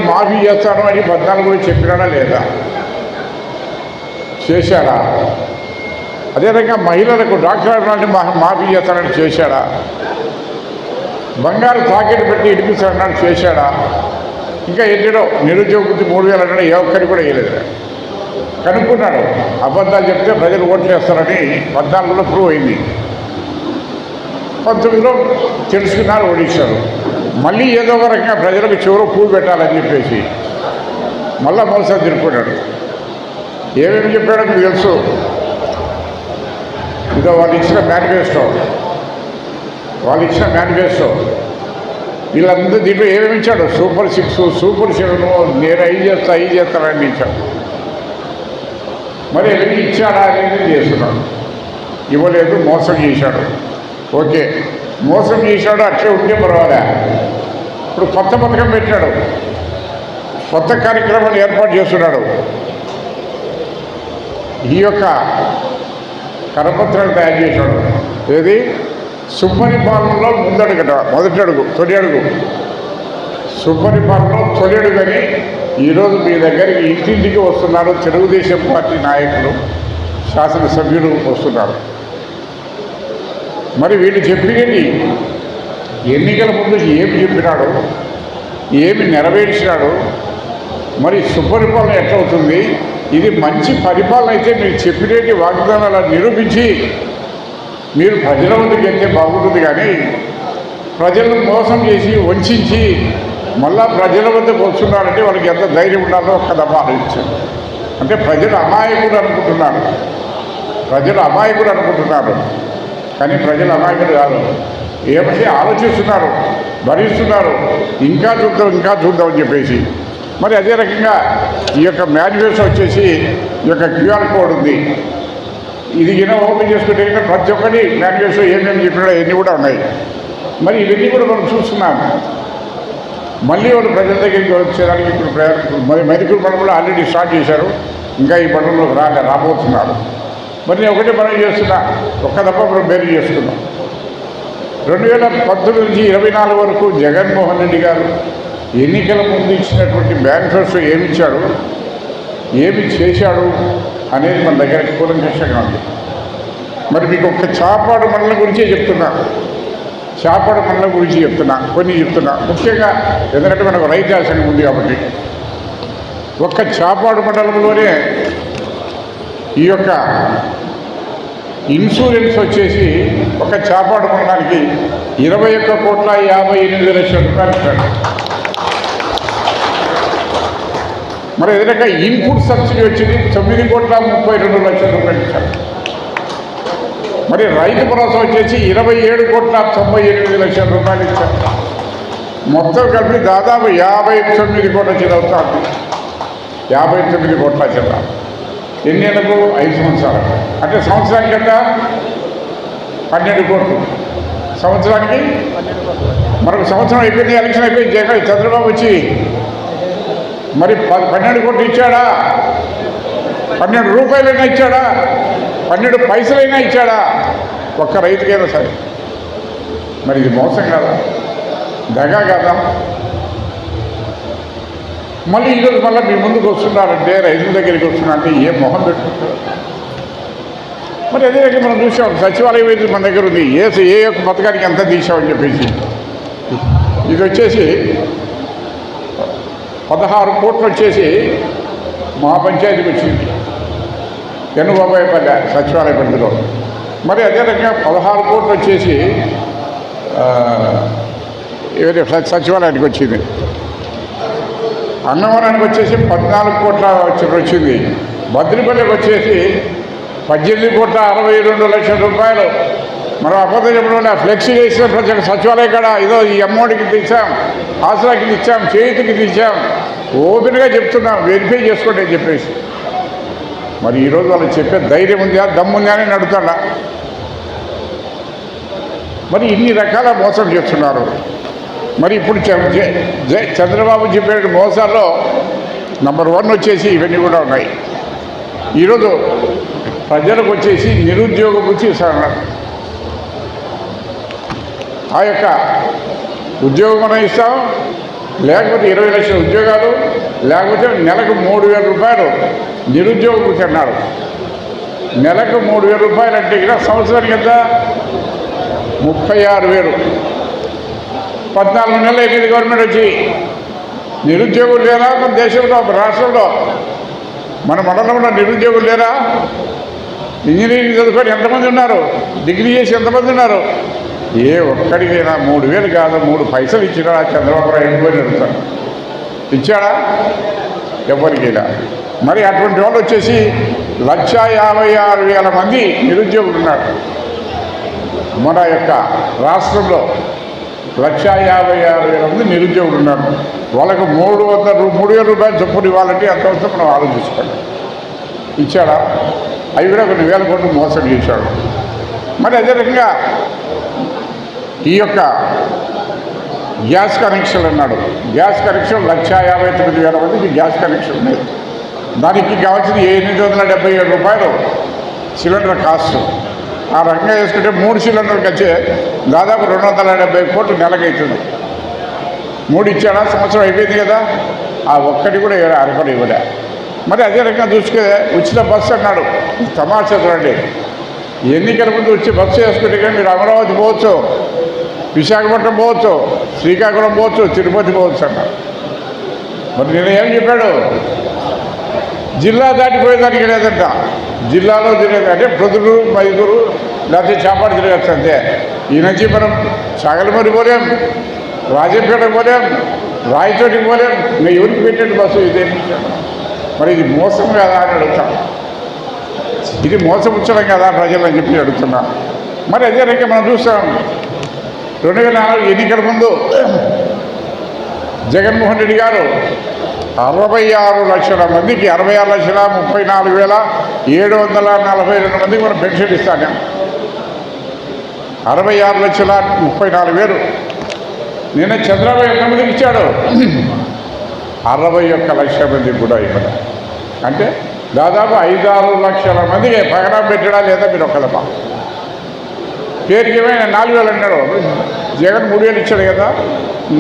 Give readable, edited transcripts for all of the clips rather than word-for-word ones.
మాఫీ చేస్తాను అని 14 చెప్పినాడా లేదా? చేశాడా? అదేవిధంగా మహిళలకు డాక్టర్ మాఫీ చేస్తానని చేశాడా? బంగారు తాకెట్టు పెట్టి ఇడిపిస్తానని చేశాడా? ఇంకా ఎన్నడో నిరుద్యోగ వృత్తి 3000 అన్నాడు, ఏ ఒక్కరికి కూడా వేయలేదు. కనుక్కున్నాడు, అబద్ధాలు చెప్తే ప్రజలు ఓట్లు వేస్తారని 14లో ప్రూవ్ అయింది. 19లో తెలుసుకున్నారు, ఓడించారు. మళ్ళీ ఏదో ఒక రకంగా ప్రజలకు చివరి పువ్వు పెట్టాలని చెప్పేసి మళ్ళా మోసం తిరుక్కున్నాడు. ఏమేమి చెప్పాడో మీకు తెలుసు. ఇదో వాళ్ళు ఇచ్చిన మేనిఫెస్టో వీళ్ళందరూ దీంట్లో ఏమేమి ఇచ్చాడు? సూపర్ 6, సూపర్ 7, నేను అవి చేస్తానని ఇచ్చాడు. మరి ఎవరికి ఇచ్చాడా అనేది చేస్తున్నాడు. ఇవ్వలేదు, మోసం చేశాడు. ఓకే, మోసం చేశాడు, అట్లే ఉంటే పర్వాలే. ఇప్పుడు కొత్త పథకం పెట్టాడు, కొత్త కార్యక్రమాలు ఏర్పాటు చేస్తున్నాడు. ఈ యొక్క కరపత్రాలు తయారు చేశాడు. ఏది? సుపరిపాలనలో తొలి అడుగు సుపరిపాలనలో తొలి అడుగు అని ఈరోజు మీ దగ్గరికి ఇంటింటికి వస్తున్నారు తెలుగుదేశం పార్టీ నాయకులు, శాసనసభ్యులు వస్తున్నారు. మరి వీళ్ళు చెప్పినది ఎన్నికల ముందు ఏమి చెప్పినాడు, ఏమి నెరవేర్చినాడు, మరి సుపరిపాలన ఎట్లవుతుంది? ఇది మంచి పరిపాలన అయితే మీరు చెప్పినటువంటి వాగ్దానాలు నిరూపించి మీరు ప్రజల వద్దకు వెళ్తే బాగుంటుంది. కానీ ప్రజలను మోసం చేసి వంచి మళ్ళా ప్రజల వద్దకు వస్తున్నారంటే వాళ్ళకి ఎంత ధైర్యం ఉండాలో ఒక్క దఫా ఆలోచించారు. అంటే ప్రజలు అమాయకులు అనుకుంటున్నారు, కానీ ప్రజలు అమాయకులు కాదు. ఏమంటే ఆలోచిస్తున్నారు, భరిస్తున్నారు, ఇంకా చూద్దాం అని చెప్పేసి. మరి అదే రకంగా ఈ యొక్క మేనిఫెస్టో వచ్చేసి ఈ యొక్క క్యూఆర్ కోడ్ ఉంది. ఇది ఓపెన్ చేసుకుంటే ప్రతి ఒక్కటి మేనిఫెస్టో ఏమేమి చెప్పినా ఇవన్నీ కూడా ఉన్నాయి. మరి ఇవన్నీ కూడా మనం చూస్తున్నాం. మళ్ళీ వాళ్ళు ప్రజల దగ్గరికి వచ్చేదానికి ఇప్పుడు మైదుకూరు మండలంలో ఆల్రెడీ స్టార్ట్ చేశారు, ఇంకా ఈ మండలంలోకి రాబోతున్నారు. మరి నేను ఒకటే మనం చేస్తున్నా, ఒక్క దఫా మనం బేరీ చేసుకున్నాం. 2019 నుంచి 24 వరకు జగన్మోహన్ రెడ్డి గారు ఎన్నికల ముందు ఇచ్చినటువంటి మేనిఫెస్టో ఏమిచ్చాడు, ఏమి చేశాడు అనేది మన దగ్గర కూలంకషంగా ఉంది. మరి మీకు ఒక్క చాపాడు మండలం గురించే చెప్తున్నా, కొన్ని చెప్తున్నా. ముఖ్యంగా ఎందుకంటే మనకు రైతు ఆశంగా ఉంది కాబట్టి ఒక్క చాపాడు మండలంలోనే ఈ యొక్క ఇన్సూరెన్స్ వచ్చేసి ఒక చాపాడు మండలానికి 21,58,00,000 రూపాయలు. మరి ఏదైనా ఇన్పుట్ సబ్సిడీ వచ్చింది 9,32,00,000 రూపాయలు ఇచ్చారు. మరి రైతు భరోసా వచ్చేసి 27,98,00,000 రూపాయలు ఇచ్చారు. మొత్తం కలిపి దాదాపు 59 కోట్ల చిరవుతారు. 59 కోట్ల చిర ఎన్నేళ్లకు? 5 సంవత్సరాలు. అంటే సంవత్సరానికి ఎంత? 12 కోట్లు. సంవత్సరానికి మరొక సంవత్సరం అయిపోయింది, ఎలక్షన్ అయిపోయింది. చంద్రబాబు వచ్చి మరి 12 కోట్లు ఇచ్చాడా? 12 రూపాయలైనా ఇచ్చాడా? 12 పైసలైనా ఇచ్చాడా? ఒక్క రైతుకైనా సరే. మరి ఇది మోసం కాదా? దగా కాదా? మళ్ళీ ఈరోజు మళ్ళీ మీ ముందుకు వస్తున్నారంటే, రైతుల దగ్గరికి వస్తున్నారంటే ఏం మొహం పెట్టుకుంటారు? మరి అదే రకంగా మనం చూసాం, సచివాలయం అయితే మన దగ్గర ఉంది. ఏ యొక్క పథకానికి ఎంత తీసామని చెప్పేసి ఇది వచ్చేసి 16 కోట్లు వచ్చేసి మహాపంచాయతీకి వచ్చింది, ఎన్నుబాబాయపల్లె సచివాలయ పరిధిలో. మరి అదే రకంగా 16 కోట్లు వచ్చేసి సచివాలయానికి వచ్చింది. అన్నవరానికి వచ్చేసి 14 కోట్ల వచ్చింది. బద్రిపల్లికి వచ్చేసి 18,62,00,000 రూపాయలు. మనం అబద్ధం చెప్పడం ఫ్లెక్సీ చేసిన ప్రతి సచివాలయం కాడ ఇదో ఈ అమౌంట్కి తెచ్చాం, ఆసరాకి ఇచ్చాం, చేతికి తెచ్చాం, ఓపెన్గా చెప్తున్నాం, వెరిఫై చేసుకోండి అని చెప్పేసి. మరి ఈరోజు వాళ్ళు చెప్పే ధైర్యం ఉందా, దమ్ముందా అని అడుగుతాడా? మరి ఇన్ని రకాల మోసం చేస్తున్నారు. మరి ఇప్పుడు చంద్రబాబు చెప్పే మోసాల్లో నంబర్ 1 వచ్చేసి ఇవన్నీ కూడా ఉన్నాయి. ఈరోజు ప్రజలకు వచ్చేసి నిరుద్యోగ వృత్తి ఇస్తున్నారు. ఆ యొక్క ఉద్యోగం మనం ఇస్తాం, లేకపోతే 20 లక్షల ఉద్యోగాలు, లేకపోతే నెలకు 3,000 రూపాయలు నిరుద్యోగ వృత్తి అన్నాడు. నెలకు 3,000 రూపాయలు అంటే ఇక్కడ సంవత్సరానికి ఎంత? 36,000. 14 నెలలు అయిపోయింది గవర్నమెంట్ వచ్చి. నిరుద్యోగులు లేరా మన దేశంలో, రాష్ట్రంలో, మన మండలంలో నిరుద్యోగులు లేరా? ఇంజనీరింగ్ చదువుకొని ఎంతమంది ఉన్నారు? డిగ్రీ చేసి ఎంతమంది ఉన్నారు? ఏ ఒక్కడికైనా 3,000 కాదు 3 పైసలు ఇచ్చినా చంద్రబాబు నాయుడు ఎండిపోయి అడుగుతాడు. ఇచ్చాడా? ఎవరికైనా. మరి అటువంటి వాళ్ళు వచ్చేసి 1,56,000 మంది నిరుద్యోగులు ఉన్నారు మన యొక్క రాష్ట్రంలో. 1,56,000 మంది నిరుద్యోగులు ఉన్నారు. వాళ్ళకు 3,000 రూపాయలు చొప్పున ఇవ్వాలంటే ఎంత వస్తే మనం ఆలోచించుకోండి. ఇచ్చాడా? అవి కూడా కొన్ని వేల కోట్లు మోసం చేశాడు. మరి అదే రకంగా ఈ యొక్క గ్యాస్ కనెక్షన్ అన్నాడు. గ్యాస్ కనెక్షన్ 1,59,000 మందికి గ్యాస్ కనెక్షన్ ఉన్నాయి. దానికి కావాల్సింది 877 రూపాయలు సిలిండర్ కాస్ట్. ఆ రకంగా వేసుకుంటే 3 సిలిండర్కి వచ్చే దాదాపు 270 కోట్లు నెలకైతుంది. 3 ఇచ్చాడా? సంవత్సరం అయిపోయింది కదా. ఆ ఒక్కటి కూడా అరకొడ ఇవ్వడా. మరి అదే రకంగా చూసుకే ఉచిత బస్సు అన్నాడు. తమాషా చూడండి, ఎన్నికల ముందు వచ్చి బస్సు వేసుకుంటే కానీ మీరు అమరావతి పోవచ్చు, విశాఖపట్నం పోవచ్చు, శ్రీకాకుళం పోవచ్చు, తిరుపతి పోవచ్చు అన్నాడు. మరి నేను ఏం చెప్పాడు? జిల్లా దాటిపోయేదానికి లేదంట. జిల్లాలో తిరగదు అంటే ప్రొద్దుటూరు, మైదురు, లేకపోతే చేపాడు తిరగచ్చు అంతే. ఈ నుంచి మనం చాగలమరి పోలేం, రాజంపేట పోలేం, రాయచోటికి పోలేం. ఇంకా ఎవరికి పెట్టండి బస్సు? ఇదే. మరి ఇది మోసం కదా అని అడుగుతాం. ఇది మోసపుచ్చడం కదా ప్రజలు అని చెప్పి అడుగుతున్నా. మరి అదే రకంగా మనం చూస్తాం 2004 ఎన్నికల ముందు జగన్మోహన్ రెడ్డి గారు 66 లక్షల మందికి 66,34,742 మందికి మనం పెన్షన్ ఇస్తాను. 66,34,000. నిన్న చంద్రబాబు ఎంతమందికి ఇచ్చాడు? 61 లక్షల మందికి కూడా ఇవ్వడం. అంటే దాదాపు 5-6 లక్షల మందికి పగడం పెట్టడా లేదా? మీరు ఒకదమ్మా పేరుకి ఏమైనా 4,000 అన్నాడు. జగన్ 3,000 ఇచ్చాడు కదా.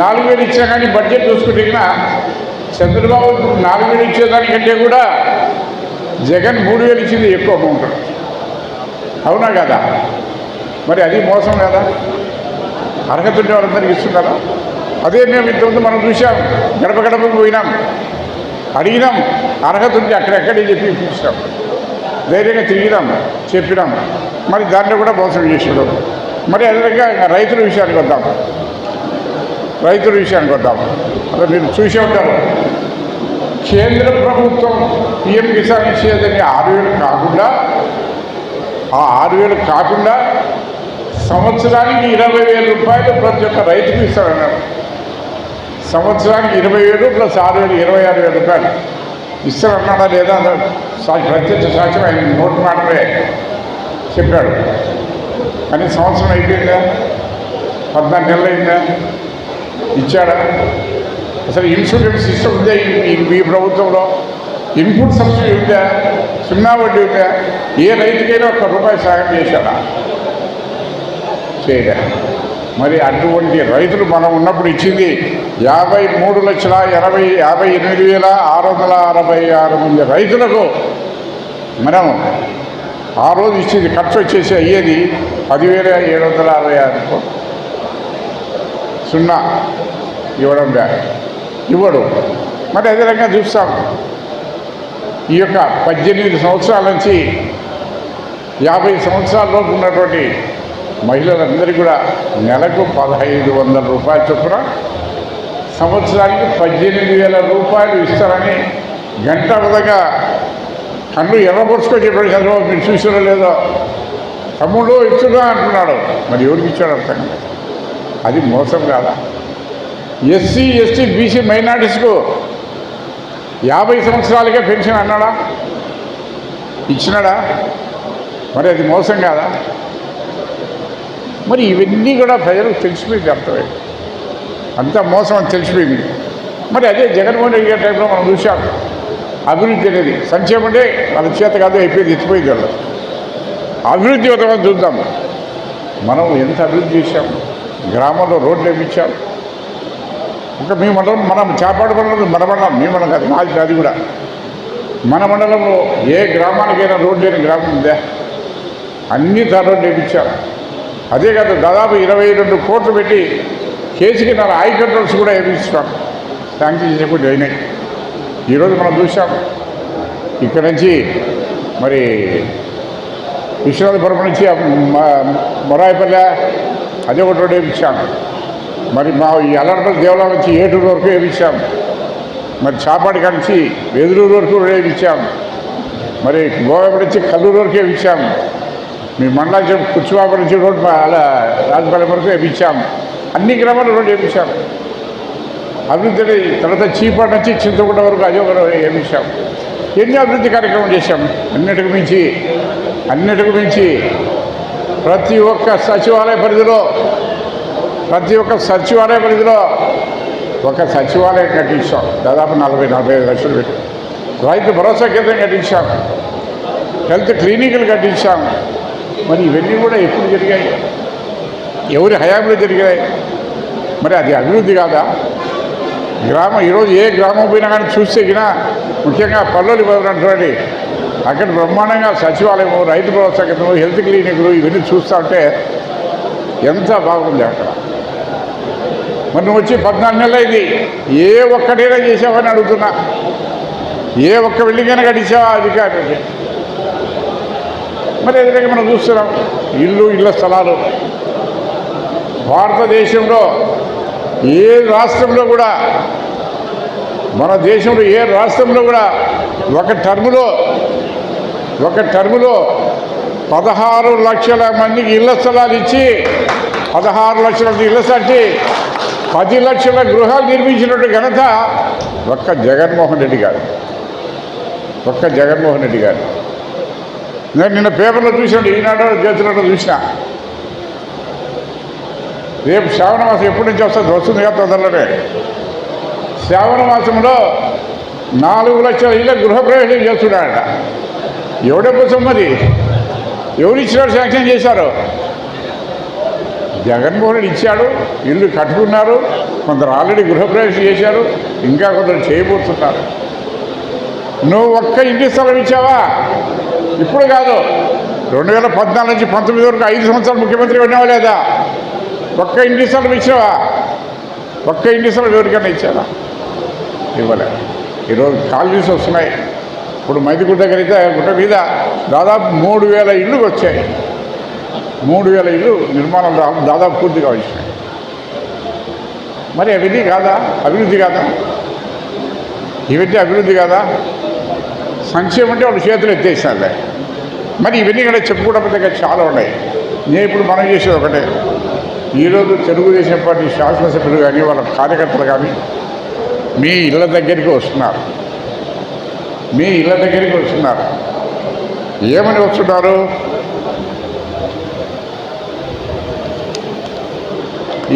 4,000 ఇచ్చినా కానీ బడ్జెట్ చూసుకుంటే చంద్రబాబు 4,000 ఇచ్చేదానికంటే కూడా జగన్ 3,000 ఇచ్చింది ఎక్కువ అమౌంట్. అవునా కదా? మరి అది మోసం కదా? అర్హత ఉండే వాళ్ళందరికీ ఇస్తున్నారా? అదే మేము ఇంతకుముందు మనం చూసాం, గడప గడపకు పోయినాం, అడిగినాం, అర్హత ఉంటే అక్కడెక్కడే చెప్పి ఇప్పించాం, ధైర్యంగా తిరిగినాం, చెప్పినాం. మరి దాంట్లో కూడా మోసం చేసాడు. మరి అదే రకంగా రైతుల విషయానికి వద్దాం. అదే మీరు చూసే ఉంటారు, కేంద్ర ప్రభుత్వం పిఎం కిసాన్ ఇచ్చేదని 6,000 కాకుండా, ఆ 6,000 కాకుండా సంవత్సరానికి 20,000 రూపాయలు ప్రతి ఒక్క రైతుకు ఇస్తారన్నారు. సంవత్సరానికి 20,000 ప్లస్ 6,000 26,000 రూపాయలు ఇస్తారన్నాడా లేదా? ప్రత్యక్ష సాక్ష్యం ఆయన నోటి మాటలే చెప్పాడు. కానీ సంవత్సరం అయిపోయిందా? 14 నెలలు అయిందా? ఇచ్చాడా? అసలు ఇన్సూరెన్స్ సిస్టమ్ ఉందా ఈ ప్రభుత్వంలో? ఇన్పుట్ సబ్సిడీ ఉందా? 0 వడ్డీ ఉందా? ఏ రైతుకైనా ₹1 సాయం చేశాడా? చేయలే. మరి అటువంటి రైతులు మనం ఉన్నప్పుడు ఇచ్చింది 53,58,666 మంది రైతులకు మనం ఆ రోజు ఇచ్చింది ఖర్చు వచ్చేసి అయ్యేది 10,766 0 ఇవ్వడం ఇవ్వడు. మరి అదే రకంగా చూస్తాం, ఈ యొక్క 18 సంవత్సరాల నుంచి 50 సంవత్సరాల్లోపు ఉన్నటువంటి మహిళలందరికీ కూడా నెలకు 1,500 రూపాయల చొప్పున సంవత్సరానికి 18,000 రూపాయలు ఇస్తారని గంట విధంగా కళ్ళు ఎర్రపరుచుకొని చెప్పాడు చంద్రబాబు. మీరు చూసారో లేదో? తమ్ముడు ఇచ్చుగా అంటున్నాడు. మరి ఎవరికి ఇచ్చాడు అర్థం కాదు. అది మోసం కాదా? ఎస్సీ, ఎస్టీ, బీసీ మైనారిటీస్కు 50 సంవత్సరాలకే పెన్షన్ అన్నాడా? ఇచ్చినాడా? మరి అది మోసం కాదా? మరి ఇవన్నీ కూడా ప్రజలకు తెలిసిపోయింది, అర్థమైంది. అంతా మోసం అని తెలిసిపోయింది. మరి అదే జగన్మోహన్ రెడ్డి గారి టైంలో మనం చూసాం. అభివృద్ధి అనేది సంక్షేమం అంటే వాళ్ళ చేత కాదు, అయిపోయింది, ఎత్తిపోయింది. వాళ్ళు అభివృద్ధి మనం చూద్దాం. మనం ఎంత అభివృద్ధి చేశాం. గ్రామంలో రోడ్లు వేయించాం, ఇంకా మీ మండలం మనం చాపాడు మండలం మన మండలం మీ మండలం కాదు మాది అది కూడా మన మండలంలో ఏ గ్రామానికైనా రోడ్డు లేని గ్రామం ఉందా? అన్ని రోడ్లు వేయించాం. అదే కాదు దాదాపు 22 కోట్లు పెట్టి కేసుకి 4 ఐ కంట్రోల్స్ కూడా వేయించాం. శాంక్షన్ చేసేప్పుడు అయినాయి. ఈరోజు మనం చూసాం ఇక్కడ నుంచి మరి విశ్వనాథపురం నుంచి మొరాయిపల్లె అదే ఒకటి రోడ్డు వేయించాం. మరి మా ఈ అల్లరపల్లి దేవాలయం నుంచి ఏటూరు వరకు వేయించాం. మరి చాపాడి కాడ నుంచి వెదులూరు వరకు వేయించాం. మరి గోవాపడి నుంచి కల్లూరు వరకు వేయించాం. మీ మండలం కుచ్చువాపడి నుంచి రోడ్డు అలా రాజపాలెం వరకు వేయించాం. అన్ని గ్రామాలు రోడ్డు వేయించాం. అభివృద్ధి తర్వాత చీపాడు నుంచి చింతకుంట వరకు అదే వేయించాం. ఎన్ని అభివృద్ధి కార్యక్రమం చేశాం. అన్నిటికి మించి ప్రతి ఒక్క సచివాలయ పరిధిలో ఒక సచివాలయం కట్టించాం. దాదాపు 40-45 లక్షలు పెట్టి రైతు భరోసా కేంద్రం కట్టించాం. హెల్త్ క్లినిక్లు కట్టించాం. మరి ఇవన్నీ కూడా ఎప్పుడు జరిగాయి? ఎవరి హయాంలో జరిగాయి? మరి అది అభివృద్ధి కాదా? గ్రామం ఈరోజు ఏ గ్రామం పోయినా కానీ చూస్తే కినా ముఖ్యంగా పల్లెలు పోయినటువంటి అక్కడ బ్రహ్మాండంగా సచివాలయము, రైతు భరోసా కేంద్రం, హెల్త్ క్లినిక్లు ఇవన్నీ చూస్తూ ఉంటే ఎంత బాగుంది అక్కడ. మరి నువ్వు వచ్చి 14 నెలలు అయింది. ఏ ఒక్కటైనా చేసావని అడుగుతున్నా. ఏ ఒక్క బిల్డింగ్ కట్టించావా అధికారులకి? మరి ఎదురుగా మనం చూస్తున్నాం ఇళ్ళ స్థలాలు. భారతదేశంలో ఏ రాష్ట్రంలో కూడా మన దేశంలో ఏ రాష్ట్రంలో కూడా ఒక టర్ములో 16 లక్షల మందికి ఇళ్ల స్థలాలు ఇచ్చి 16 లక్షల ఇళ్ల స్థలాలు 10 లక్షల గృహాలు నిర్మించినట్టు ఘనత ఒక్క జగన్మోహన్ రెడ్డి గారు. నేను నిన్న పేపర్లో చూసాను, ఈనాడో జ్యోతిలో చూసిన. రేపు శ్రావణ మాసం ఎప్పటి నుంచి వస్తుంది కదా తొందరలోనే. శ్రావణ మాసంలో 4 లక్షల ఇళ్ళ గృహప్రవేశం చేస్తున్నాడట. ఎవడ కోసం మరి? ఎవరు ఇచ్చినారు? శాంక్షన్ చేశారు. జగన్మోహన్ రెడ్డి ఇచ్చాడు. ఇల్లు కట్టుకున్నారు. కొందరు ఆల్రెడీ గృహప్రవేశం చేశారు. ఇంకా కొందరు చేయబోతున్నారు. నువ్వు ఒక్క ఇంటి స్థలం ఇచ్చావా? ఇప్పుడు కాదు, 2014 నుంచి 19 వరకు 5 సంవత్సరాలు ముఖ్యమంత్రి ఉన్నావా లేదా? ఒక్క ఇంటి స్థలం ఇచ్చావా? ఒక్క ఇంటి స్థలం ఎవరికైనా ఇచ్చావా? ఇవ్వలే. ఈరోజు కాలనీస్ వస్తున్నాయి. ఇప్పుడు మైదుగుడ్డ దగ్గర అయితే గుట్ట మీద దాదాపు 3000 ఇళ్ళు వచ్చాయి. 3000 ఇళ్ళు నిర్మాణం దాదాపు పూర్తిగా వచ్చినాయి. మరి అవన్నీ కాదా అభివృద్ధి కాదా? ఇవన్నీ అభివృద్ధి కాదా? సంక్షేమం అంటే వాళ్ళు చేతులు ఎత్తేసారులే. మరి ఇవన్నీ కూడా చెప్పుకోవడం చాలా ఉన్నాయి. నేను ఇప్పుడు మనం చేసేది ఒకటే. ఈరోజు తెలుగుదేశం పార్టీ శాసనసభ్యులు కానీ వాళ్ళ కార్యకర్తలు కానీ మీ ఇళ్ళ దగ్గరికి వస్తున్నారు. ఏమని వస్తున్నారు?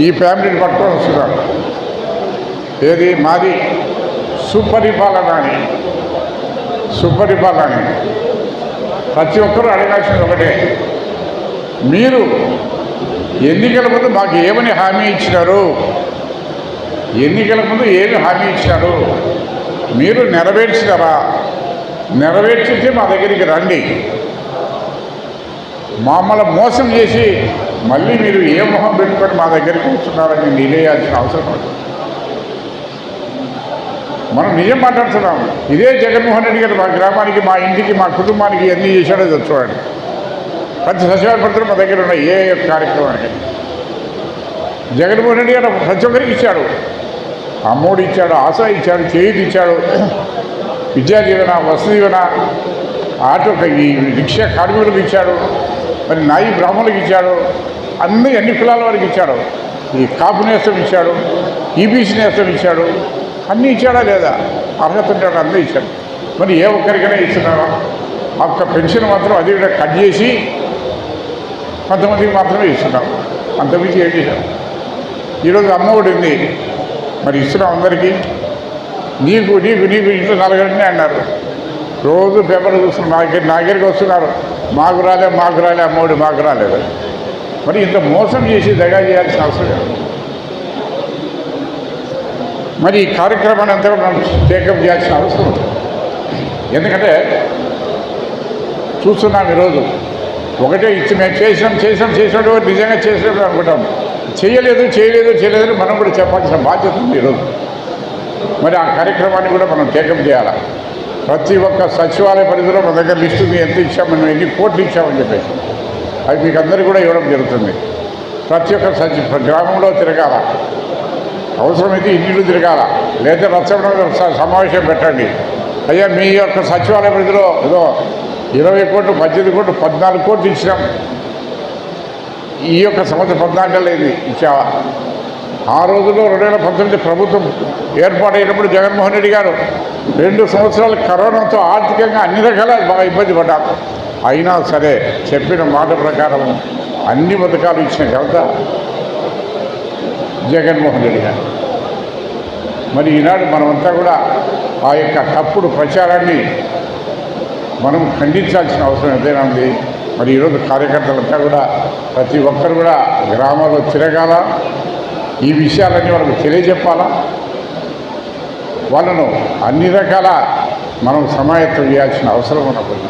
ఈ ఫ్యామిలీని పట్టుకొని వస్తున్నారు. ఏది మాది సుపరిపాలన అని. ప్రతి ఒక్కరూ అడగాల్సింది ఒకటే. మీరు ఎన్నికల ముందు మాకు ఏమని హామీ ఇచ్చినారు? మీరు నెరవేర్చినారా? నెరవేర్చితే మా దగ్గరికి రండి. మమ్మల్ని మోసం చేసి మళ్ళీ మీరు ఏ మొహం పెట్టుకొని మా దగ్గరికి వస్తున్నారని నిలేయాల్సిన అవసరం ఉంది. మనం నిజం మాట్లాడుతున్నాం. ఇదే జగన్మోహన్ రెడ్డి గారు మా గ్రామానికి, మా ఇంటికి, మా కుటుంబానికి ఎన్ని చేశాడో చూడండి. ప్రతి సచివాలయ పత్రం మా దగ్గర ఉన్న ఏ కార్యక్రమానికి జగన్మోహన్ రెడ్డి గారు ప్రతి ఒక్కరికి ఇచ్చాడు. అమ్మోడు ఇచ్చాడు, ఆశ ఇచ్చాడు, చేయుది ఇచ్చాడు, విద్యా దీవెన, వసతి దీవెన, ఆటో ఈ రిక్షా కార్మికులకు ఇచ్చాడు, మరి నాయి బ్రాహ్మణులకు ఇచ్చాడు, అన్ని కులాల వారికి ఇచ్చాడు. ఈ కాపు నేస్తం ఇచ్చాడు, ఈబీసీ నేస్తం ఇచ్చాడు. అన్నీ ఇచ్చాడా లేదా? అర్హత ఉంటాడు, అన్నీ ఇచ్చాడు. మరి ఏ ఒక్కరికైనా ఇస్తున్నారా? ఆ ఒక్క పెన్షన్ మాత్రం అది కూడా కట్ చేసి కొంతమందికి మాత్రమే ఇస్తున్నాం. అంతమించి ఏం చేశాం? ఈరోజు అమ్మఒడి ఉంది, మరి ఇస్తున్నాం అందరికీ. నీకు ఇంట్లో 4 గంటనే అన్నారు. రోజు పేపర్లు చూస్తున్నారు, నా దగ్గరికి వస్తున్నారు. మాకు రాలే అమ్మఒడి మాకు రాలేదు. మరి ఇంత మోసం చేసి దగా చేయాల్సిన అవసరం లేదు. మరి ఈ కార్యక్రమాన్ని అంతా మనం టేకప్ చేయాల్సిన అవసరం ఉంది. ఎందుకంటే చూస్తున్నాం ఈరోజు ఒకటే ఇచ్చి మేము చేసినట్టు నిజంగా చేసినట్టు అనుకుంటాం. చేయలేదని మనం కూడా చెప్పాల్సిన బాధ్యత ఉంది ఈరోజు. మరి ఆ కార్యక్రమాన్ని కూడా మనం టేకప్ చేయాలి. ప్రతి ఒక్క సచివాలయ పరిధిలో మన దగ్గర లిస్టు ఎంత ఇచ్చాము, మనం ఎన్ని కోట్లు ఇచ్చామని చెప్పేసి అవి మీకు అందరికీ కూడా ఇవ్వడం జరుగుతుంది. ప్రతి ఒక్క గ్రామంలో తిరగాల, అవసరమైతే ఇంటిలో తిరగాల, లేదా రచ్చబండ సమావేశం పెట్టండి. అయ్యా మీ యొక్క సచివాలయ పరిధిలో ఏదో 20 కోట్లు 18 కోట్లు 14 కోట్లు ఇచ్చినాం, ఈ యొక్క సంవత్సరం 14 లేదు ఇచ్చావా? ఆ రోజుల్లో 2019 ప్రభుత్వం ఏర్పాటైనప్పుడు జగన్మోహన్ రెడ్డి గారు 2 సంవత్సరాలు కరోనాతో ఆర్థికంగా అన్ని రకాల బాగా ఇబ్బంది పడ్డారు. అయినా సరే చెప్పిన మాట ప్రకారం అన్ని పథకాలు ఇచ్చిన ఘనత జగన్మోహన్ రెడ్డి గారు. మరి ఈనాడు మనమంతా కూడా ఆ యొక్క తప్పుడు ప్రచారాన్ని మనం ఖండించాల్సిన అవసరం ఎంతైనా ఉంది. మరి ఈరోజు కార్యకర్తలంతా కూడా ప్రతి ఒక్కరు కూడా గ్రామాల్లో తిరగాల, ఈ విషయాలన్నీ వాళ్ళకు తెలియజెప్పాలా, వాళ్ళను అన్ని రకాల మనం సమాయత్తం చేయాల్సిన అవసరం ఉన్నప్పుడు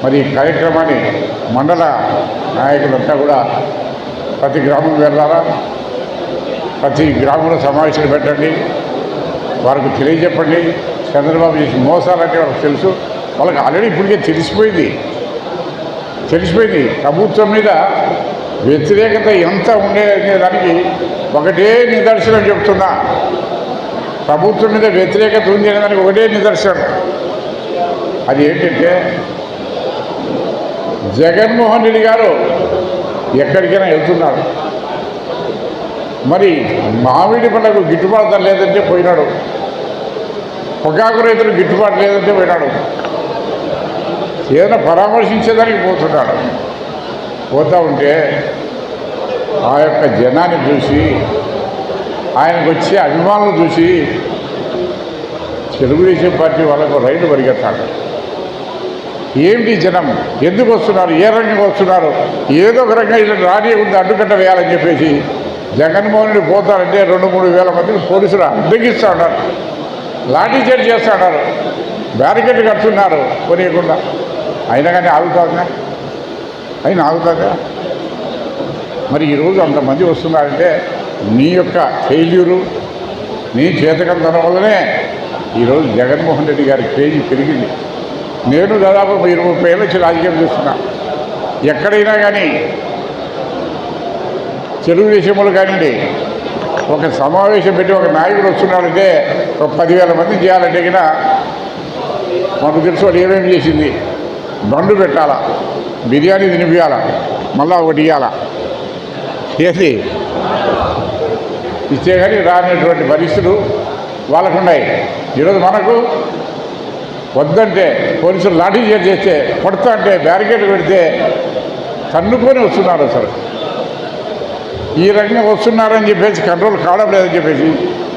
మరి ఈ కార్యక్రమాన్ని మండల నాయకులంతా కూడా ప్రతి గ్రామం వెళ్ళాలా, ప్రతి గ్రామంలో సమావేశాలు పెట్టండి, వారికి తెలియజెప్పండి. చంద్రబాబు చేసిన మోసాలంటే వాళ్ళకి తెలుసు, వాళ్ళకి ఆల్రెడీ ఇప్పటికే తెలిసిపోయింది. ప్రభుత్వం మీద వ్యతిరేకత ఎంత ఉండేదనే దానికి ఒకటే నిదర్శనం చెప్తున్నా. ప్రభుత్వం మీద వ్యతిరేకత ఉంది అనే దానికి ఒకటే నిదర్శనం. అది ఏంటంటే జగన్మోహన్ రెడ్డి గారు ఎక్కడికైనా వెళ్తున్నాడు, మరి మామిడి పంటకు గిట్టుబాటు లేదంటే పోయినాడు, పొగాకు రైతులు గిట్టుబాటు లేదంటే పోయినాడు, ఏదైనా పరామర్శించేదానికి పోతూ ఉంటే ఆ యొక్క జనాన్ని చూసి, ఆయనకు వచ్చే అభిమానులు చూసి తెలుగుదేశం పార్టీ వాళ్ళకు రైలు పరిగెత్తాడు. ఏమిటి జనం ఎందుకు వస్తున్నారు, ఏ రంగంగా వస్తున్నారు, ఏదో ఒక రంగా ఇలా రానియకుండా అడ్డుకట్ట వేయాలని చెప్పేసి జగన్మోహన్ రెడ్డి పోతారంటే 2-3 వేల మందిని పోలీసులు అడ్డగిస్తూ ఉన్నారు, లాఠీ చార్జ్ చేస్తూ ఉన్నారు, బ్యారికేడ్ కడుతున్నారు కొనియకుండా. అయినా కానీ ఆగుతుందా? మరి ఈరోజు అంతమంది వస్తున్నారంటే నీ యొక్క ఫెయిల్యూరు, నీ చేతకంతనం వల్లనే ఈరోజు జగన్మోహన్ రెడ్డి గారి క్రేజీ పెరిగింది. నేను దాదాపు 20-30 ఏళ్ళ నుంచి రాజకీయం చేస్తున్నా. ఎక్కడైనా కానీ తెలుగుదేశంలో కానివ్వండి, ఒక సమావేశం పెట్టి ఒక నాయకుడు వస్తున్నాడంటే ఒక 10,000 మంది చేయాలంటే కన్నా మనకు తెలుసు వాడు ఏమేమి చేసింది. బండు పెట్టాలా, బిర్యానీ తినిపించాలా, మళ్ళా ఒకటి ఇవ్వాలా, ఏది ఇచ్చే కానీ రానటువంటి పరిస్థితులు వాళ్ళకున్నాయి. ఈరోజు మనకు వద్దంటే పోలీసులు లాఠీ చార్జ్ చేస్తే, కొడతా అంటే బ్యారికేడ్ పెడితే తన్నుకొని వస్తున్నారు. అసలు ఈ రకంగా వస్తున్నారని చెప్పేసి కంట్రోల్ కావడం లేదని చెప్పేసి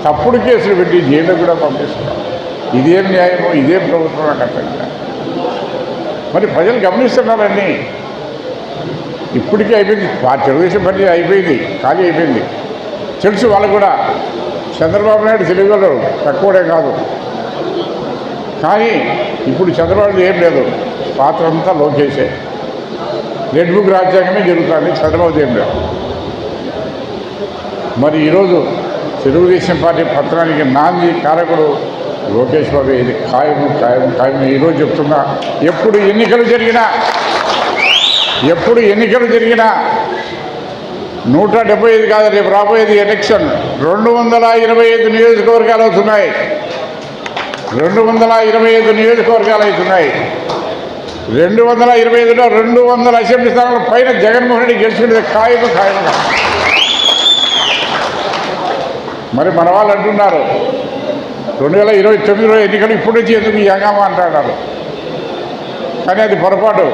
తప్పుడు కేసులు పెట్టి జైల్లో కూడా పంపిస్తున్నారు. ఇదేం న్యాయమో, ఇదేం ప్రభుత్వం నాకు అర్థం కాదు. మరి ప్రజలు గమనిస్తున్నారని ఇప్పటికే అయిపోయింది. తెలుగుదేశం పార్టీ అయిపోయింది, ఖాళీ అయిపోయింది. తెలుసు వాళ్ళకు కూడా చంద్రబాబు నాయుడు తెలియగలరు, తక్కువడే కాదు. కానీ ఇప్పుడు చంద్రబాబు ఏం లేదు, పాత్ర అంతా లోకేసే. రెడ్ బుక్ రాజ్యాంగమే జరుగుతుంది, చంద్రబాబు ఏం లేదు. మరి ఈరోజు తెలుగుదేశం పార్టీ పత్రానికి నాంది కారకుడు లోకేష్ బాబు. ఇది ఖాయము. ఈరోజు చెప్తున్నా, ఎప్పుడు ఎన్నికలు జరిగినా 175 కాదు, రేపు రాబోయేది ఎలక్షన్ 225 నియోజకవర్గాలు అవుతున్నాయి. 225 నియోజకవర్గాలు అవుతున్నాయి. 225లో 200 అసెంబ్లీ స్థానాల పైన జగన్మోహన్ రెడ్డి గెలుచుకునేది ఖాయము. మరి మన వాళ్ళు అంటున్నారు 2029లో ఎన్నికలు ఇప్పుడు నుంచి ఎందుకు ఈ హంగామా అంటున్నారు. కానీ అది పొరపాటు.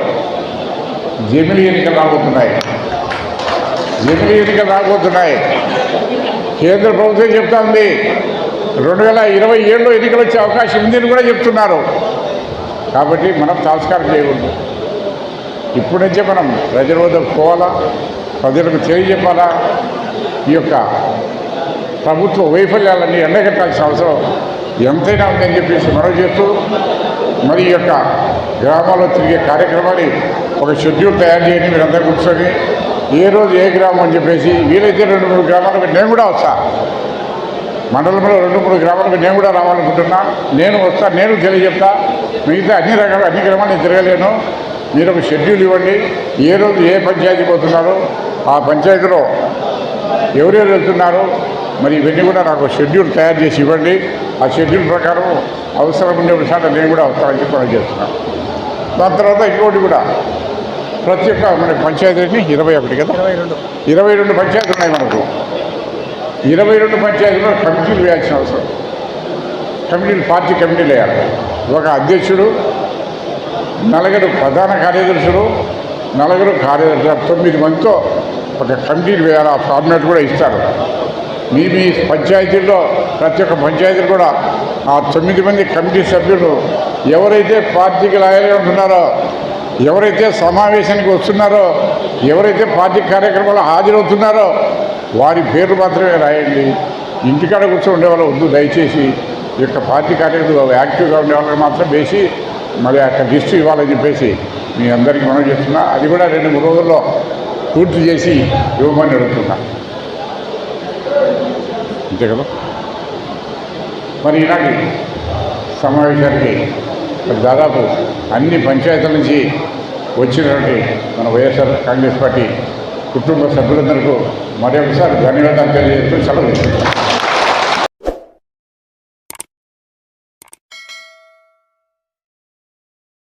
జమిలీ ఎన్నికలు రాబోతున్నాయి. కేంద్ర ప్రభుత్వం చెప్తా ఉంది 2027లో ఎన్నికలు వచ్చే అవకాశం ఉందని కూడా చెప్తున్నారు. కాబట్టి మనం తిరస్కారం చేయకూడదు. ఇప్పటి నుంచే మనం ప్రజల వద్దకు పోవాలా, ప్రజలకు తెలియజెప్పాలా. ఈ యొక్క ప్రభుత్వ వైఫల్యాలన్నీ ఎండగట్టాల్సిన అవసరం ఎంతైనా ఉందని చెప్పేసి మనవి చేస్తూ మరి ఈ యొక్క గ్రామాల్లో తిరిగే కార్యక్రమాన్ని ఒక షెడ్యూల్ తయారు చేయండి. మీరందరూ కూర్చొని ఏ రోజు ఏ గ్రామం అని చెప్పేసి వీలైతే 2-3 గ్రామాలకు నేను కూడా వస్తా. మండలంలో 2-3 గ్రామాలకు నేను కూడా రావాలనుకుంటున్నా. నేను వస్తా, నేను తెలియజెప్తా. మిగతా అన్ని గ్రామాలు నేను తిరగలేను. మీరు ఒక షెడ్యూల్ ఇవ్వండి. ఏ రోజు ఏ పంచాయతీ పోతున్నారో ఆ పంచాయతీలో ఎవరెవరు వెళ్తున్నారు మరి ఇవన్నీ కూడా నాకు షెడ్యూల్ తయారు చేసి ఇవ్వండి. ఆ షెడ్యూల్ ప్రకారం అవసరం ఉండే విషయాలు నేను కూడా వస్తానని చెప్పి చేస్తున్నాను. దాని తర్వాత ఇంకోటి కూడా ప్రతి ఒక్క మన పంచాయతీని 21 కదా 22 పంచాయతీలు ఉన్నాయి మనకు. 22 పంచాయతీలో కమిటీలు వేయాల్సిన అవసరం. కమిటీలు పార్టీ కమిటీలు వేయాలి. ఒక అధ్యక్షుడు, 4 ప్రధాన కార్యదర్శులు, 4 కార్యదర్శులు, 9 మందితో ఒక కమిటీలు వేయాలి. ఆ ఫార్మాట్ కూడా ఇస్తారు. మీ పంచాయతీల్లో ప్రతి ఒక్క పంచాయతీలు కూడా ఆ 9 మంది కమిటీ సభ్యులు ఎవరైతే పార్టీకి లాయల్గా ఉంటున్నారో, ఎవరైతే సమావేశానికి వస్తున్నారో, ఎవరైతే పార్టీ కార్యక్రమాలు హాజరవుతున్నారో వారి పేర్లు మాత్రమే రాయండి. ఇంటికాడ కూర్చొని ఉండేవాళ్ళు వద్దు. దయచేసి ఈ యొక్క పార్టీ కార్యక్రమాలు యాక్టివ్గా ఉండే వాళ్ళకి మాత్రం వేసి మరి అక్కడ లిస్టు ఇవ్వాలని చెప్పేసి మీ అందరికీ మనం చేస్తున్నా. అది కూడా 2-3 రోజుల్లో పూర్తి చేసి ఇవ్వమని అడుగుతున్నా. అంతే కదా. మరి ఈనాటి సమావేశానికి దాదాపు అన్ని పంచాయతీల నుంచి వచ్చినటువంటి మన వైఎస్ఆర్ కాంగ్రెస్ పార్టీ కుటుంబ సభ్యులందరికీ మరొకసారి ధన్యవాదాలు తెలియజేస్తూ సెలవు తీసుకుంటాం.